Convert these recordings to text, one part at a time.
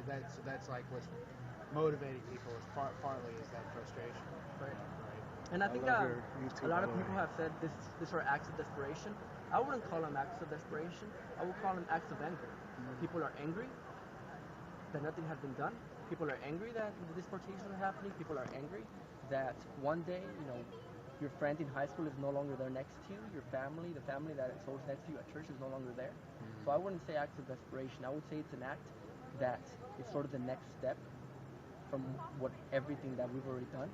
that's like what's motivating people is partly is that frustration. Right. Right. And I think YouTube, a lot of by the people way. have said this are acts of desperation. I wouldn't call them acts of desperation. I would call them acts of anger. People are angry that nothing has been done. People are angry that the deportation is happening. People are angry that one day, your friend in high school is no longer there next to you. Your family, the family that is always next to you at church, is no longer there. So I wouldn't say acts of desperation. I would say it's an act that is sort of the next step from everything that we've already done.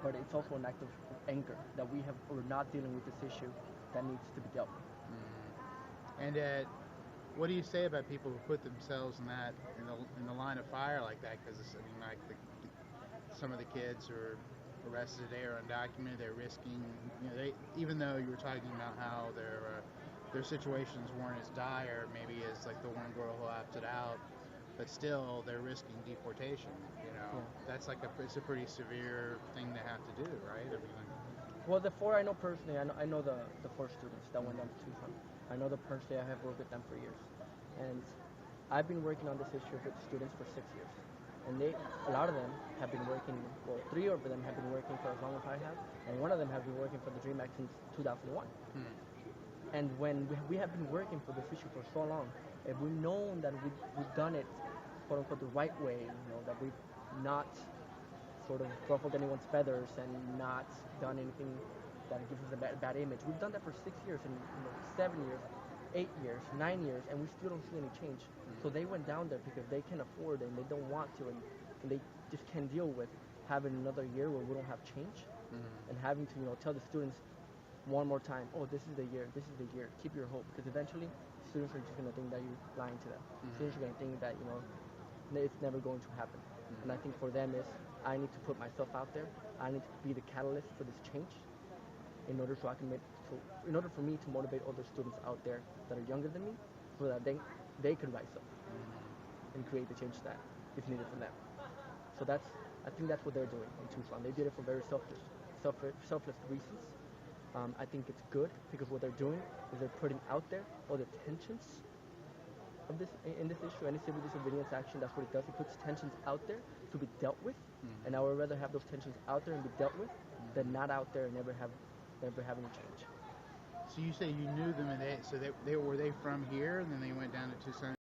But it's also an act of anger that we're not dealing with this issue that needs to be dealt with. And what do you say about people who put themselves in the line of fire like that? Because I mean, like some of the kids who are arrested today are undocumented. They're risking, even though you were talking about how their situations weren't as dire, maybe as like the one girl who opted out, but still they're risking deportation. That's like it's a pretty severe thing to have to do, right? I mean, well, the four I know personally, I know the four students that went down to Tucson. I know them personally. I have worked with them for years, and I've been working on this issue with students for 6 years. And a lot of them have been working. Well, 3 of them have been working for as long as I have, and one of them has been working for the Dream Act since 2001. And when we have been working for this issue for so long, and we've known that we've done it, quote unquote, the right way, that we've not sort of ruffled anyone's feathers and not done anything that gives us a bad image. We've done that for 6 years and 7 years, 8 years, 9 years, and we still don't see any change. So they went down there because they can afford it and they don't want to, and they just can't deal with having another year where we don't have change, and having to tell the students one more time, oh, this is the year, keep your hope, because eventually students are just going to think that you're lying to them. Students are going to think that it's never going to happen. And I think for them is, I need to put myself out there. I need to be the catalyst for this change in order for me to motivate other students out there that are younger than me, so that they could rise up and create the change that is needed for them. So I think that's what they're doing in Tucson. They did it for very selfless reasons. I think it's good because what they're doing is they're putting out there all the tensions of this issue. Any civil disobedience action, that's what it does. It puts tensions out there to be dealt with, and I would rather have those tensions out there and be dealt with than not out there and never have any change. So you say you knew them, and were they from here, and then they went down to Tucson?